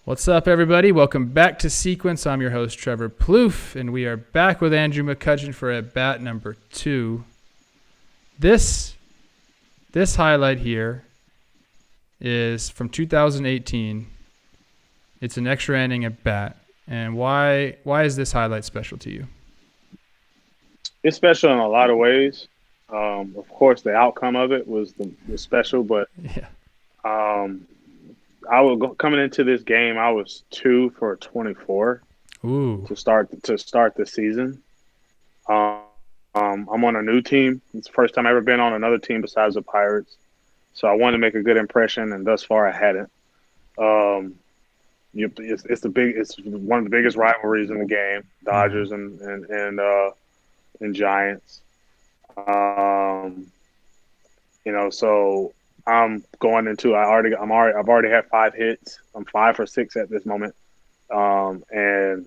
What's up, everybody? Welcome back to Sequence. I'm your host, Trevor Plouffe, and we are back with Andrew McCutchen for at-bat number 2. This highlight here is from 2018. It's an extra inning at bat. And why is this highlight special to you? It's special in a lot of ways. Of course, the outcome of it was special, but Yeah. coming into this game, I was 2 for 24 Ooh. to start the season. I'm on a new team. It's the first time I've ever been on another team besides the Pirates, so I wanted to make a good impression, and thus far I hadn't. It's one of the biggest rivalries in the game, Dodgers and Giants. So I'm going into I've already had 5 hits. I'm 5 for 6 at this moment. And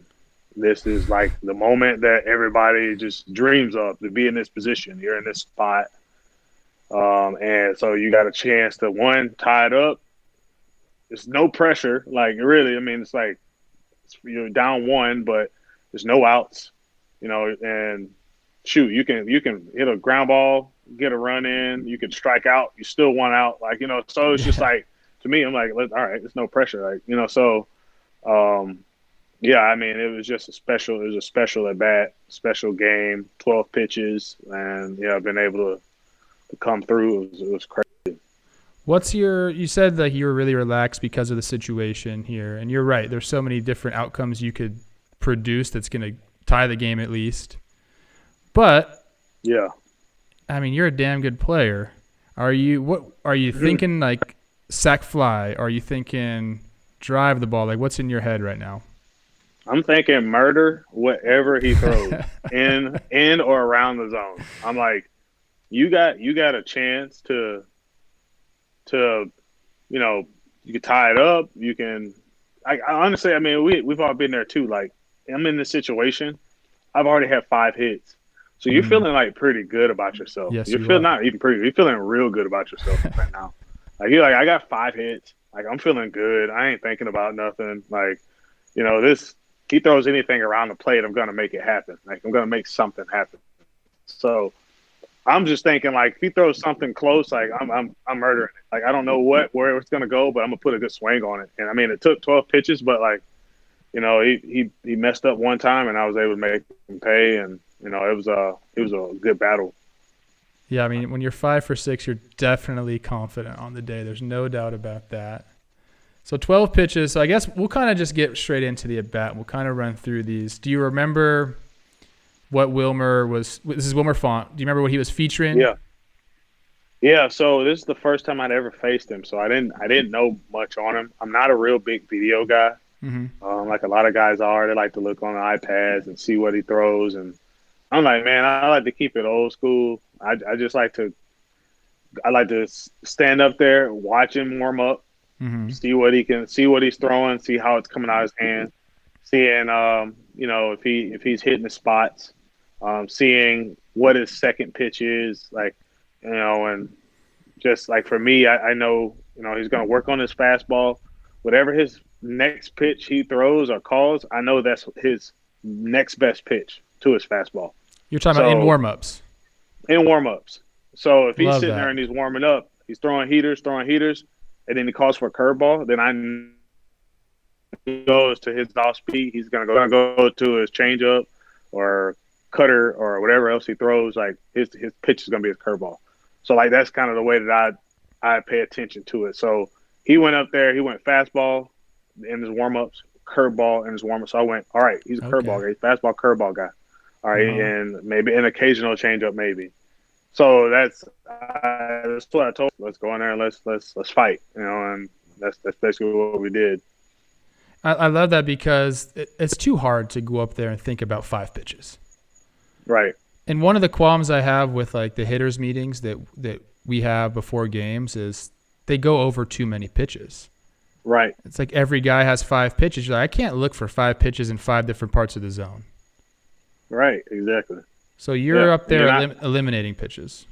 this is like the moment that everybody just dreams of, to be in this position. You're in this spot. And so you got a chance to tie it up. There's no pressure. Like, really, I mean, it's like you're down 1, but there's no outs, and shoot, you can hit a ground ball, get a run in, you can strike out, you still 1 out, so it's just like, to me, I'm like, all right, there's no pressure, I mean, it was just a special at bat, special game, 12 pitches, and I've been able to come through. It was crazy. You said that you were really relaxed because of the situation here, and you're right. There's so many different outcomes you could produce that's going to tie the game at least. But yeah, I mean, you're a damn good player. Are you thinking, like, sack fly? Are you thinking drive the ball? Like, what's in your head right now? I'm thinking murder whatever he throws in or around the zone. I'm like, you got a chance to you can tie it up. You can. I honestly, I mean, we've all been there too. Like, I'm in this situation. I've already had 5 hits. So you're feeling like pretty good about yourself. Yes, you're feeling not even pretty. You're feeling real good about yourself right now. Like, you're like, I got 5 hits. Like, I'm feeling good. I ain't thinking about nothing. Like, this. He throws anything around the plate, I'm gonna make it happen. Like, I'm gonna make something happen. So I'm just thinking, like, if he throws something close, like, I'm murdering it. Like, I don't know where it's gonna go, but I'm gonna put a good swing on it. And I mean, it took 12 pitches, but like, he messed up one time, and I was able to make him pay, and it was a good battle. Yeah, I mean, when you're 5 for 6, you're definitely confident on the day. There's no doubt about that. So 12 pitches. So I guess we'll kind of just get straight into the at-bat. We'll kind of run through these. Do you remember what Wilmer was – this is Wilmer Font. Do you remember what he was featuring? Yeah. Yeah, so this is the first time I'd ever faced him, so I didn't know much on him. I'm not a real big video guy. Like a lot of guys are. They like to look on the iPads and see what he throws. And I'm like, man, I like to keep it old school. I like to stand up there, watch him warm up, see what he's throwing, see how it's coming out of his hand, seeing if he's hitting the spots, seeing what his second pitch is, like, and just like for me, I know he's going to work on his fastball, whatever his next pitch he throws or calls. I know that's his next best pitch to his fastball. You're talking about in warm-ups. In warm-ups. So if he's sitting there and he's warming up, he's throwing heaters, and then he calls for a curveball, then I know he goes to his off speed. He's gonna go to his changeup or cutter or whatever else he throws. Like, his pitch is gonna be his curveball. So, like, that's kind of the way that I pay attention to it. So he went up there, he went fastball in his warm-ups, curveball in his warm-ups. So I went, all right, he's a curveball guy, he's a fastball curveball guy. All right, and maybe an occasional changeup, maybe. So that's what I told him. Let's go in there and let's fight, and that's basically what we did. I love that because it's too hard to go up there and think about 5 pitches. Right. And one of the qualms I have with, like, the hitters meetings that we have before games is they go over too many pitches. Right. It's like every guy has 5 pitches. You're like, I can't look for 5 pitches in 5 different parts of the zone. Right. Exactly. So you're up there eliminating pitches.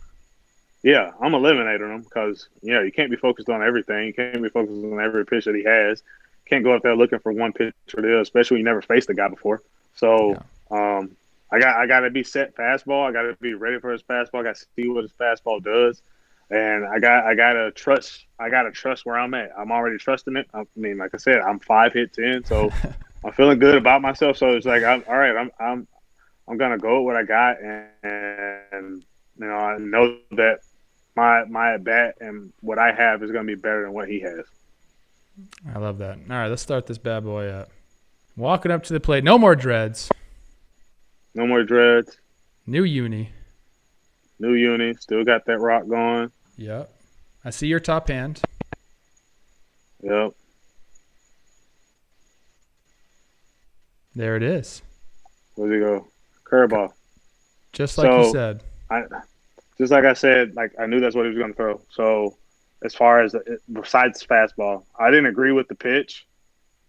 Yeah, I'm eliminating them because, you can't be focused on everything. You can't be focused on every pitch that he has. can't go up there looking for one pitch or the other, especially when you never faced the guy before. So I got to be set fastball. I got to be ready for his fastball. I got to see what his fastball does, and I got to trust. I got to trust where I'm at. I'm already trusting it. I mean, like I said, I'm 5 hits in, so I'm feeling good about myself. So it's like, all right. I'm gonna go with what I got, and I know that my at bat and what I have is gonna be better than what he has. I love that. All right, let's start this bad boy up. Walking up to the plate. No more dreads. No more dreads. New uni. Still got that rock going. Yep. I see your top hand. Yep. There it is. Where's he go? Curveball. Just like you said. Just like I said, like I knew that's what he was going to throw. So as far as besides fastball, I didn't agree with the pitch.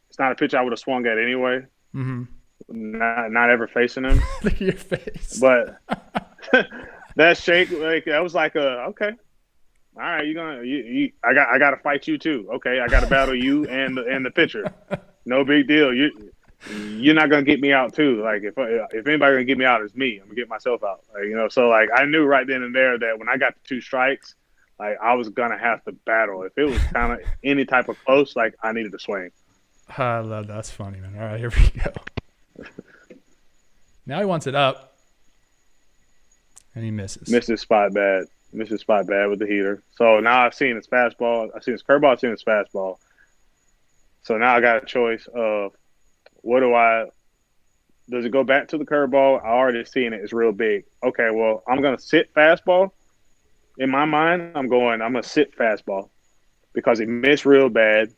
It's not a pitch I would have swung at anyway. Mm-hmm. Not ever facing him. Look at your face. But that shake, like that was like okay. All right, I got to fight you too. Okay, I got to battle you and the pitcher. No big deal. You're not gonna get me out too. Like if anybody gonna get me out, it's me. I'm gonna get myself out. Like, so like I knew right then and there that when I got the 2 strikes, like I was gonna have to battle. If it was kind of any type of close, like I needed to swing. I love that. That's funny, man. All right, here we go. Now he wants it up, and he misses. Misses spot bad with the heater. So now I've seen his fastball. I've seen his curveball. I've seen his fastball. So now I got a choice of. Does it go back to the curveball? I already seen it. It's real big. Okay, well, I'm going to sit fastball. In my mind, I'm going to sit fastball because he missed real bad.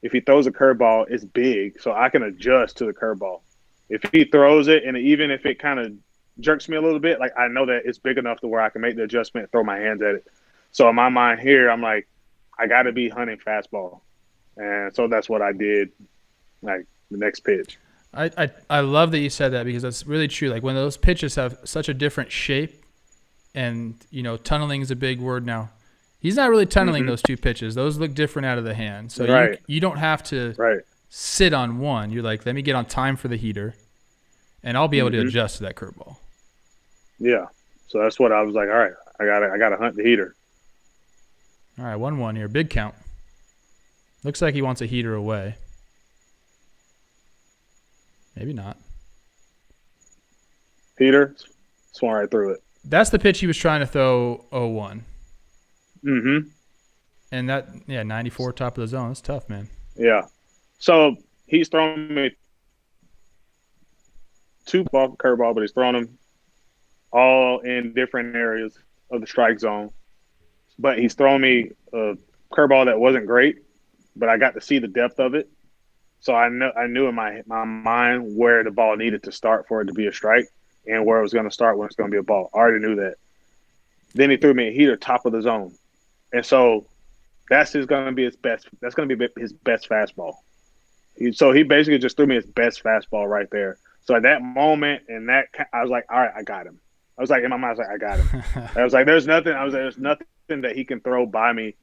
If he throws a curveball, it's big, so I can adjust to the curveball. If he throws it, and even if it kind of jerks me a little bit, like I know that it's big enough to where I can make the adjustment and throw my hands at it. So in my mind here, I'm like, I got to be hunting fastball. And so that's what I did, like, the next pitch. I love that you said that because that's really true. Like when those pitches have such a different shape, and tunneling is a big word now. He's not really tunneling those 2 pitches. Those look different out of the hand. So you don't have to sit on one. You're like, let me get on time for the heater, and I'll be able to adjust to that curveball. Yeah. So that's what I was like. All right, I gotta hunt the heater. All right, 1-1 here, big count. Looks like he wants a heater away. Maybe not. Heater, swung right through it. That's the pitch he was trying to throw 0-1. Mm-hmm. And that, 94 top of the zone. That's tough, man. Yeah. So he's throwing me 2 ball curveball, but he's throwing them all in different areas of the strike zone. But he's throwing me a curveball that wasn't great, but I got to see the depth of it. So I knew in my mind where the ball needed to start for it to be a strike and where it was going to start when it's going to be a ball. I already knew that. Then he threw me a heater top of the zone. And so that's going to be his best. That's going to be his best fastball. So he basically just threw me his best fastball right there. So at that moment, I was like, all right, I got him. I was like, in my mind, I was like, I got him. I was like, there's nothing that he can throw by me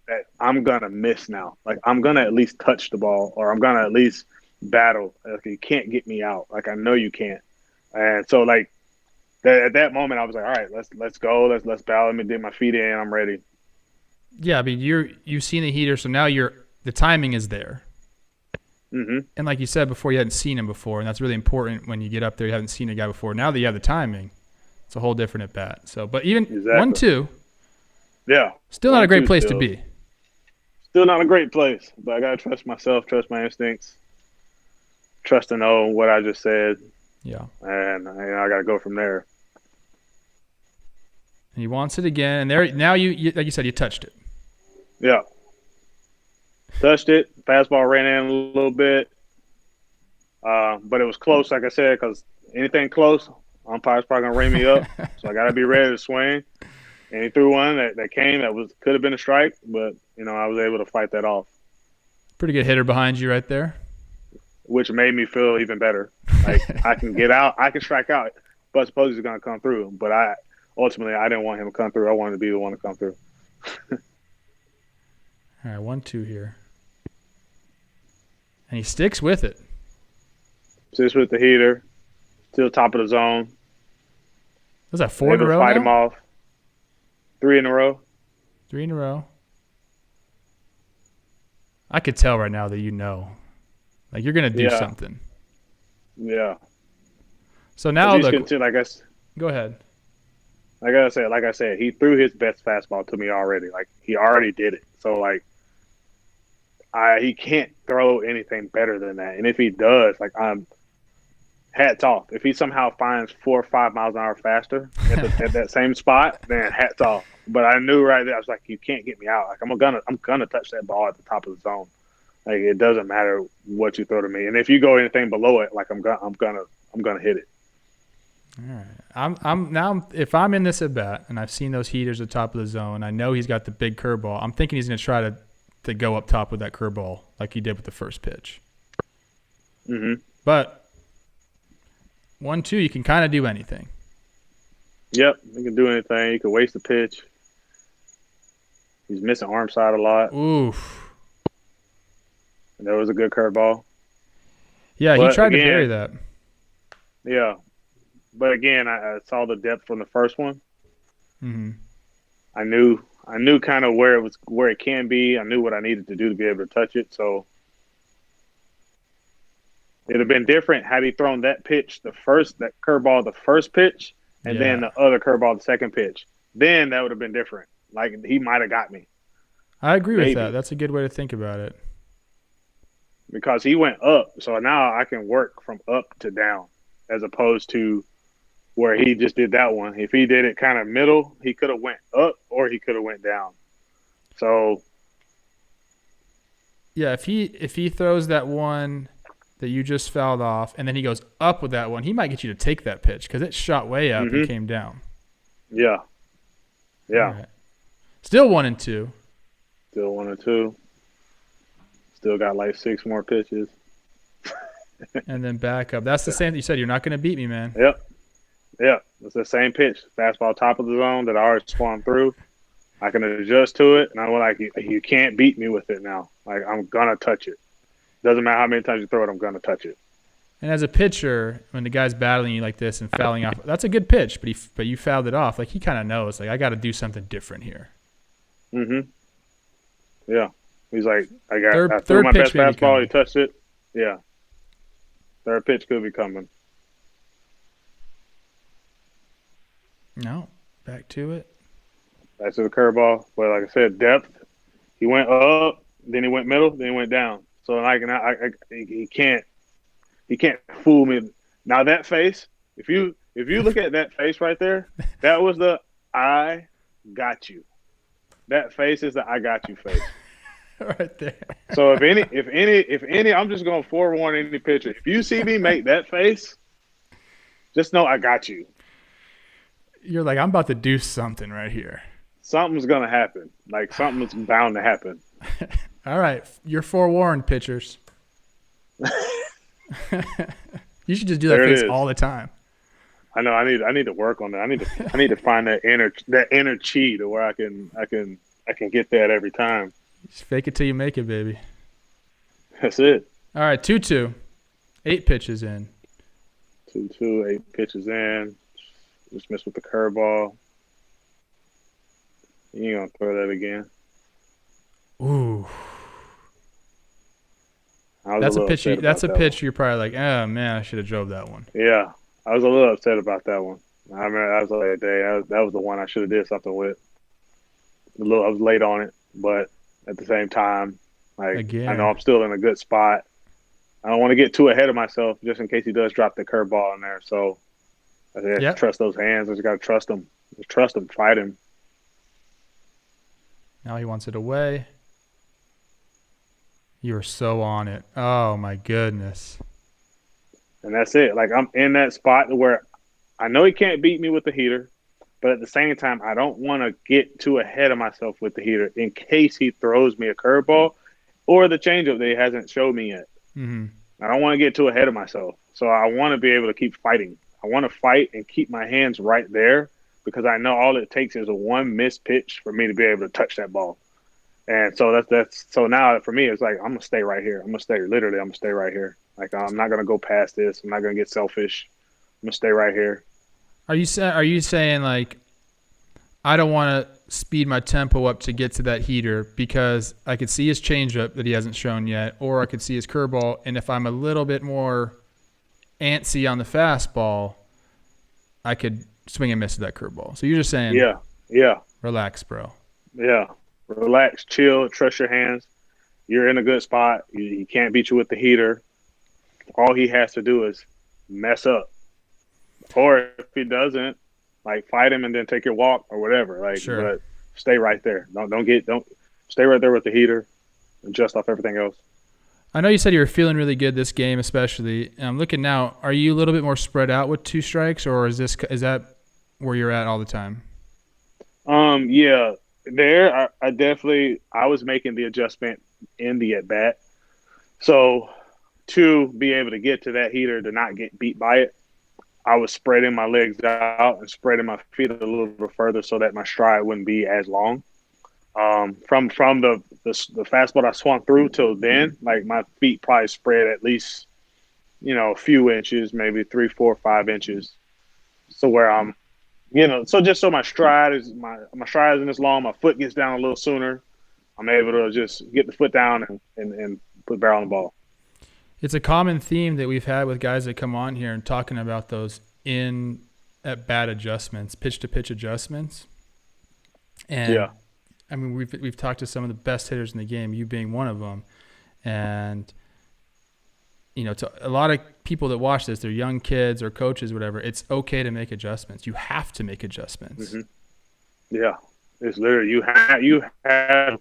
that I'm going to miss now. Like, I'm going to at least touch the ball, or I'm going to at least battle. Like, you can't get me out. Like, I know you can't. And so, like, at that moment, I was like, all right, let's go. Let's battle. Let me get my feet in. I'm ready. Yeah, I mean, you've seen the heater, so now the timing is there. Mm-hmm. And like you said before, you hadn't seen him before, and that's really important when you get up there. You haven't seen a guy before. Now that you have the timing, it's a whole different at bat. So, but even 1-2, yeah, still not a great place to be. Still not a great place, but I gotta trust myself, trust my instincts, trust to know what I just said. Yeah, and I gotta go from there. And he wants it again, and there now you like you said, you touched it. Yeah, touched it. Fastball ran in a little bit, but it was close, like I said, because anything close, umpire's probably gonna ring me up. So I gotta be ready to swing. And he threw one that came that could have been a strike, but I was able to fight that off. Pretty good hitter behind you right there, which made me feel even better. Like I can get out, I can strike out, but I suppose he's gonna come through. But ultimately I didn't want him to come through. I wanted to be the one to come through. All right, 1-2 here. And he sticks with it. Sits with the heater. Still top of the zone. Was that 4 in a row fight now? him off. 3 in a row. 3 in a row. I could tell right now that you know. Like, you're going to do something. Yeah. So now, look. Go ahead. Like I said, he threw his best fastball to me already. Like, he already did it. So, like, he can't throw anything better than that. And if he does, like, hats off. If he somehow finds 4 or 5 miles an hour faster at that same spot, then hats off. But I knew right there, I was like, you can't get me out. Like, I'm gonna touch that ball at the top of the zone. Like, it doesn't matter what you throw to me. And if you go anything below it, like, I'm gonna hit it. All right. I'm now, if I'm in this at bat and I've seen those heaters at the top of the zone, I know he's got the big curveball. I'm thinking he's going to try to go up top with that curveball like he did with the first pitch. Mm-hmm. But 1-2, you can kind of do anything. Yep, he can do anything. He can waste the pitch. He's missing arm side a lot. Oof. And that was a good curveball. Yeah, he tried to bury that. Yeah. But again, I saw the depth from the first one. Mm-hmm. I knew kind of where it can be. I knew what I needed to do to be able to touch it. So it'd have been different had he thrown that curveball the first pitch, and then the other curveball the second pitch. Then that would have been different. Like, he might have got me. I agree with that. That's a good way to think about it. Because he went up, so now I can work from up to down, as opposed to where he just did that one. If he did it kind of middle, he could have went up or he could have went down. So yeah, if he throws that one that you just fouled off and then he goes up with that one, he might get you to take that pitch because it shot way up and came down. Yeah. Right. Still 1-2. Still 1-2. Still got like 6 more pitches. And then back up. That's the same. You said you're not going to beat me, man. Yep. It's the same pitch. Fastball top of the zone that I already swung through. I can adjust to it, and I'm like, you can't beat me with it now. Like, I'm going to touch it. Doesn't matter how many times you throw it, I'm going to touch it. And as a pitcher, when the guy's battling you like this and fouling off, that's a good pitch, but you fouled it off. Like, he kind of knows, like, I got to do something different here. Mm-hmm. Yeah. He's like, I threw third my pitch best fastball, he touched it. Yeah. Third pitch could be coming. No, back to it. Back to the curveball. But like I said, depth. He went up, then he went middle, then he went down. So he can't fool me. Now that face, if you look at that face right there, that was the I got you. That face is the I got you face. Right there. So if any, I'm just going to forewarn any pitcher. If you see me make that face, just know I got you. You're like, I'm about to do something right here. Something's going to happen. Like, something's bound to happen. All right. You're forewarned, pitchers. You should just do that face all the time. I know. I need to work on that. I need to find that inner chi to where I can get that every time. Just fake it till you make it, baby. That's it. All right, 2-2. 8 pitches in. 2-2, 8 pitches in. Just missed with the curveball. You ain't gonna throw that again. Ooh. That's a pitch you're probably like, oh man, I should have drove that one. Yeah. I was a little upset about that one. I mean, I was like, dang, that was the one I should have did something with. I was late on it, but at the same time, like, again, I know I'm still in a good spot. I don't want to get too ahead of myself just in case he does drop the curveball in there. So I have to trust those hands. I just got to trust him. Just trust him. Fight him. Now he wants it away. You're so on it. Oh, my goodness. And that's it. Like, I'm in that spot where I know he can't beat me with the heater, but at the same time, I don't want to get too ahead of myself with the heater in case he throws me a curveball or the changeup that he hasn't showed me yet. Mm-hmm. I don't want to get too ahead of myself. So I want to be able to keep fighting. I want to fight and keep my hands right there because I know all it takes is a one missed pitch for me to be able to touch that ball. And so so now for me, it's like, I'm going to stay right here. I'm going to stay right here. Like, I'm not going to go past this. I'm not going to get selfish. I'm going to stay right here. Are you saying like I don't want to speed my tempo up to get to that heater because I could see his changeup that he hasn't shown yet, or I could see his curveball, and if I'm a little bit more antsy on the fastball, I could swing and miss that curveball. So you're just saying, yeah, relax, bro. yeah, relax, chill, trust your hands. You're in a good spot. He can't beat you with the heater. All he has to do is mess up, or if he doesn't, like, fight him and then take your walk or whatever. Like, Sure. But stay right there. Don't stay right there with the heater, and adjust off everything else. I know you said you were feeling really good this game, especially. I'm looking now. Are you a little bit more spread out with 2 strikes, or is that where you're at all the time? Yeah, there I was making the adjustment in the at bat. So to be able to get to that heater to not get beat by it, I was spreading my legs out and spreading my feet a little bit further so that my stride wouldn't be as long. From the fastball I swung through till then, like, my feet probably spread at least, a few inches, maybe 3, 4, 5 inches. So where I'm, so just so my stride isn't as long, my foot gets down a little sooner. I'm able to just get the foot down and put barrel on the ball. It's a common theme that we've had with guys that come on here and talking about those in at bat adjustments, pitch to pitch adjustments. And yeah. I mean, we've talked to some of the best hitters in the game, you being one of them, and to a lot of people that watch this, they're young kids or coaches, whatever. It's okay to make adjustments. You have to make adjustments. Mm-hmm. Yeah, it's literally you have.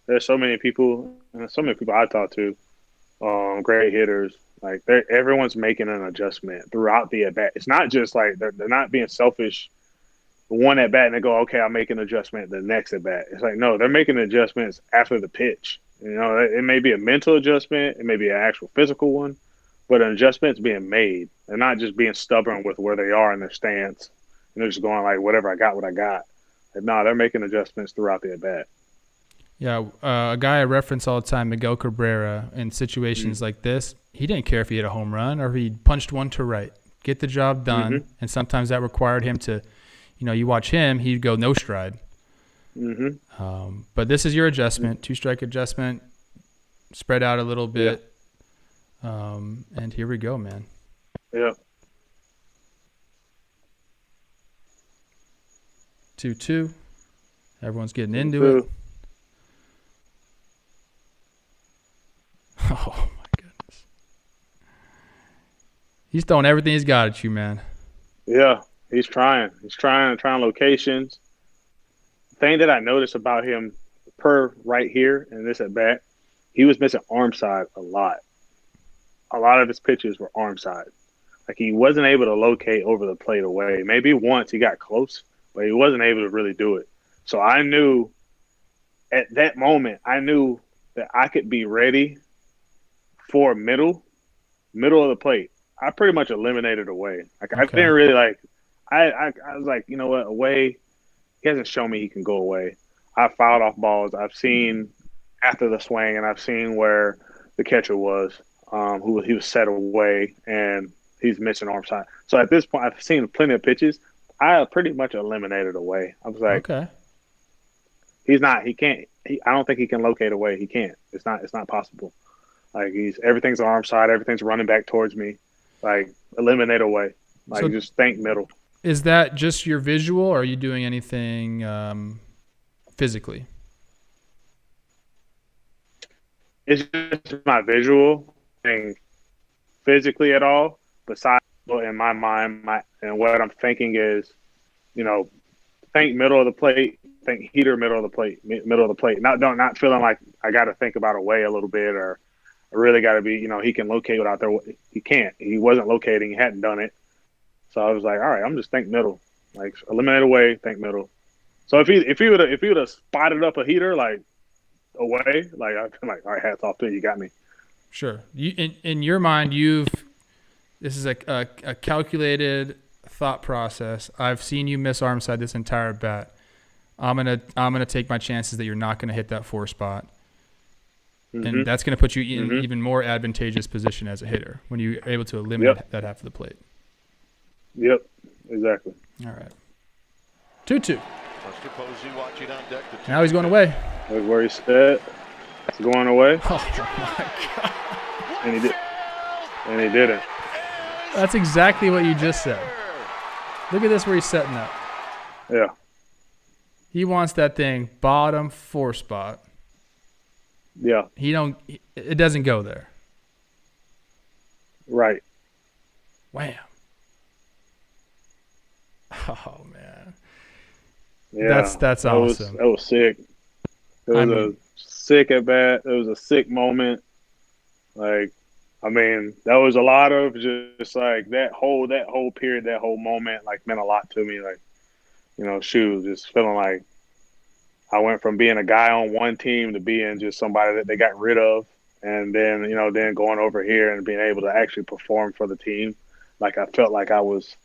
There's so many people I talk to, great hitters. Like, everyone's making an adjustment throughout the at bat. It's not just like they're not being selfish. One at bat and they go, okay, I'll make an adjustment the next at bat. It's like, no, they're making adjustments after the pitch. It may be a mental adjustment, it may be an actual physical one, but an adjustment's being made. They're not just being stubborn with where they are in their stance, and they're just going like, whatever I got, what I got. Like, no, they're making adjustments throughout the at bat. Yeah, a guy I reference all the time, Miguel Cabrera, in situations like this, he didn't care if he hit a home run or if he punched one to right. Get the job done, and sometimes that required him to, you watch him, he'd go no stride. But this is your adjustment, 2-strike adjustment, spread out a little bit, and here we go, man. Yeah. 2-2. Everyone's getting into it. Oh, my goodness. He's throwing everything he's got at you, man. Yeah, he's trying. He's trying locations. The thing that I noticed about him right here in this at bat, he was missing arm side a lot. A lot of his pitches were arm side. Like, he wasn't able to locate over the plate away. Maybe once he got close, but he wasn't able to really do it. So I knew at that moment, that I could be ready for middle of the plate. I pretty much eliminated away. Like, okay. I didn't really I was like, you know what, away, he hasn't shown me he can go away. I fouled off balls. I've seen after the swing, and I've seen where the catcher was, he was set away, and he's missing arm side. So at this point, I've seen plenty of pitches. I pretty much eliminated away. I was like, okay, I don't think he can locate away. He can't. It's not possible. Like, everything's arm side, everything's running back towards me. Like, eliminate away. Like, so just think middle. Is that just your visual, or are you doing anything physically? It's just my visual thing, physically at all. Besides, in my mind, and what I'm thinking is, think middle of the plate, think heater, middle of the plate. Not feeling like I got to think about away a little bit, or I really got to be, he can locate it out there. He can't. He wasn't locating. He hadn't done it. So I was like, all right, I'm just think middle, like eliminate away, think middle. So if he would have spotted up a heater like away, like I'd be like, all right, hats off to you, got me. Sure. In your mind, this is a calculated thought process. I've seen you miss arm side this entire bat. I'm gonna take my chances that you're not gonna hit that 4 spot. Mm-hmm. And that's going to put you in even more advantageous position as a hitter when you're able to eliminate that half of the plate. Yep, exactly. All right. 2-2. Now he's going away. Look where he's set. It's going away. Oh, my God. And he did. And he didn't. That's exactly what you just said. Look at this where he's setting up. Yeah. He wants that thing bottom 4 spot. Yeah. It doesn't go there. Right. Wham. Oh, man. Yeah. That's awesome. That was sick. It was a sick at bat. It was a sick moment. Like, I mean, that was a lot of just like that whole period, that whole moment, like meant a lot to me. Like, just feeling like I went from being a guy on one team to being just somebody that they got rid of. And then, then going over here and being able to actually perform for the team. Like I felt like I was,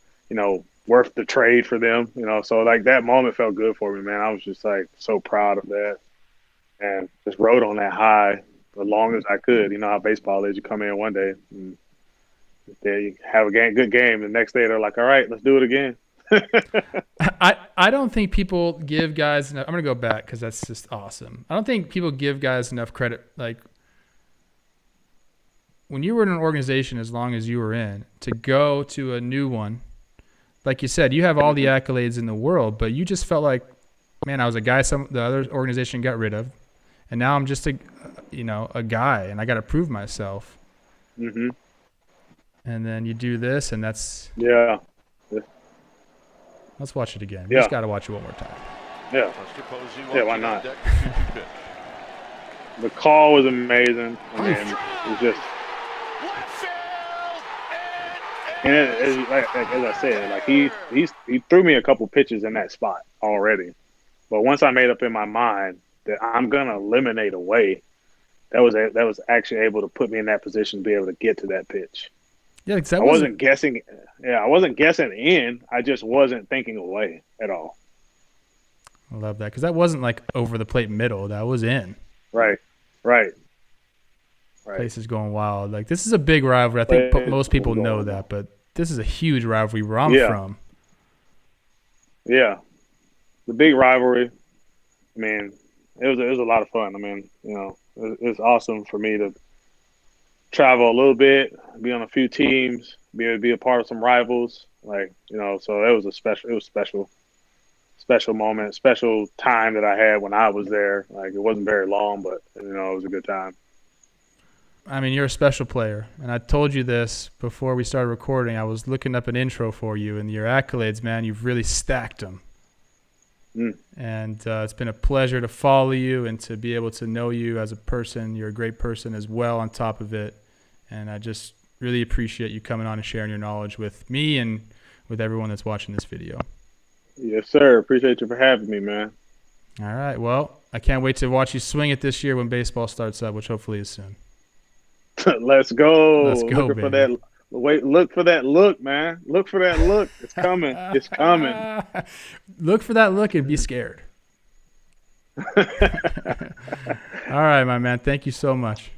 worth the trade for them, So like that moment felt good for me, man. I was just like so proud of that and just rode on that high as long as I could. You know how baseball is. You come in one day and you have a good game. The next day they're like, all right, let's do it again. I don't think people give guys enough. I'm going to go back because that's just awesome. I don't think people give guys enough credit. Like when you were in an organization, as long as you were in, to go to a new one, like you said, you have all the accolades in the world, but you just felt like, man, I was a guy the other organization got rid of, and now I'm just a guy, and I got to prove myself. Mm-hmm. And then you do this, and that's Let's watch it again. We just got to watch it one more time. Yeah. Yeah, why not? The call was amazing. I mean, it was just. And like as I said, like he threw me a couple pitches in that spot already, but once I made up in my mind that I'm gonna eliminate away, that was actually able to put me in that position to be able to get to that pitch. Yeah, I wasn't guessing. Yeah, I wasn't guessing in. I just wasn't thinking away at all. I love that because that wasn't like over the plate middle. That was in. Right. Place is going wild. Like this is a big rivalry. I think most people know that, but this is a huge rivalry where I'm from. Yeah, the big rivalry. I mean, it was a lot of fun. I mean, it's awesome for me to travel a little bit, be on a few teams, be a part of some rivals. Like so it was special moment, special time that I had when I was there. Like it wasn't very long, but it was a good time. I mean, you're a special player, and I told you this before we started recording. I was looking up an intro for you, and your accolades, man, you've really stacked them. And it's been a pleasure to follow you and to be able to know you as a person. You're a great person as well on top of it, and I just really appreciate you coming on and sharing your knowledge with me and with everyone that's watching this video. Yes, sir. Appreciate you for having me, man. All right. Well, I can't wait to watch you swing it this year when baseball starts up, which hopefully is soon. Let's go. Let's go, Looking for that. Look for that look, man. Look for that look. It's coming. It's coming. Look for that look and be scared. All right, my man. Thank you so much.